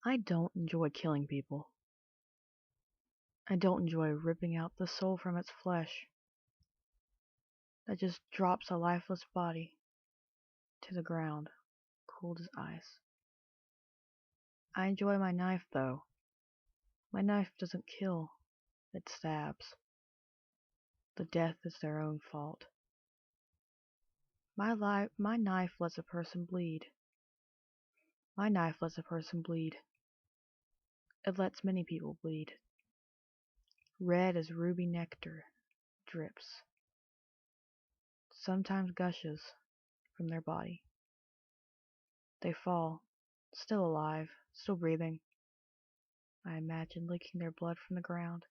I don't enjoy killing people. I don't enjoy ripping out the soul from its flesh that just drops a lifeless body to the ground, cold as ice. I enjoy my knife, though. My knife doesn't kill, it stabs. The death is their own fault. My knife lets a person bleed. My knife lets a person bleed. It lets many people bleed. Red as ruby nectar drips, sometimes gushes from their body. They fall, still alive, still breathing. I imagine licking their blood from the ground,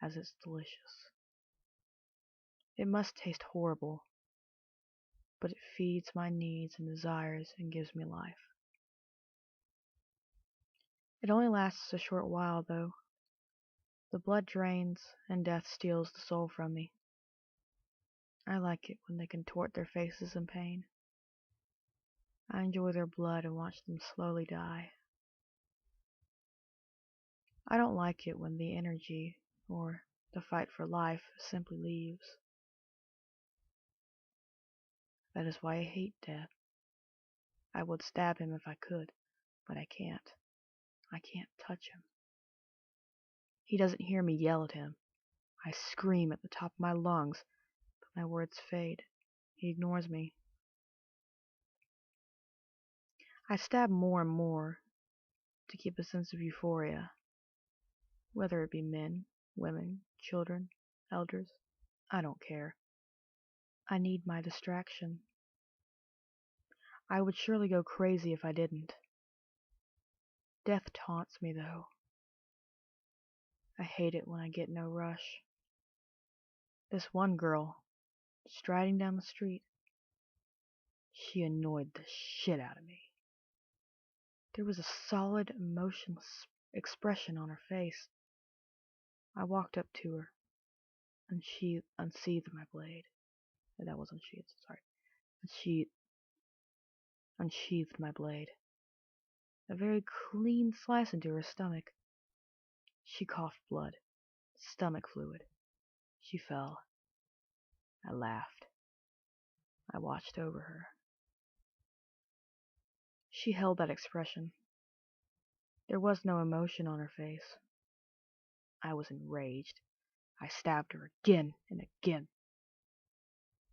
as it's delicious. It must taste horrible, but it feeds my needs and desires and gives me life. It only lasts a short while, though. The blood drains and death steals the soul from me. I like it when they contort their faces in pain. I enjoy their blood and watch them slowly die. I don't like it when the energy, or the fight for life, simply leaves. That is why I hate death. I would stab him if I could, but I can't. I can't touch him. He doesn't hear me yell at him. I scream at the top of my lungs, but my words fade. He ignores me. I stab more and more to keep a sense of euphoria, whether it be men, women, children, elders. I don't care. I need my distraction. I would surely go crazy if I didn't. Death taunts me, though. I hate it when I get no rush. This one girl, striding down the street, she annoyed the shit out of me. There was a solid, emotionless expression on her face. I walked up to her, and she unsheathed my blade. That was unsheathed, sorry. She unsheathed my blade. A very clean slice into her stomach. She coughed blood, stomach fluid. She fell. I laughed. I watched over her. She held that expression. There was no emotion on her face. I was enraged. I stabbed her again and again.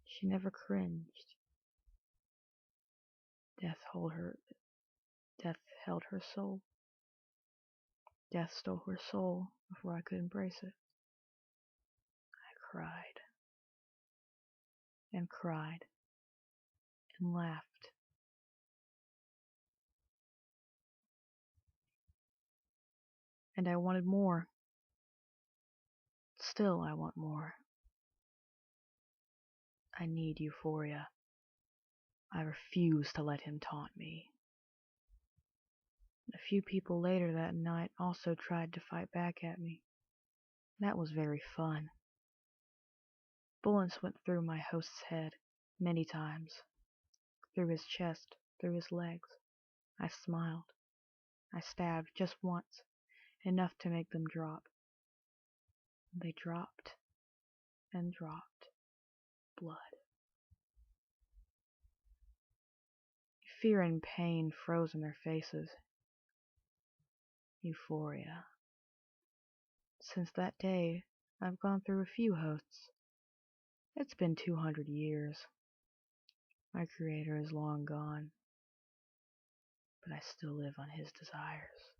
She never cringed. Death held her soul. Death stole her soul before I could embrace it. I cried and cried and laughed. And I wanted more. Still, I want more. I need euphoria. I refuse to let him taunt me. A few people later that night also tried to fight back at me. That was very fun. Bullets went through my host's head many times, through his chest, through his legs. I smiled. I stabbed just once, enough to make them drop. They dropped and dropped. Blood. Fear and pain froze in their faces. Euphoria. Since that day, I've gone through a few hosts. It's been 200 years. My creator is long gone, but I still live on his desires.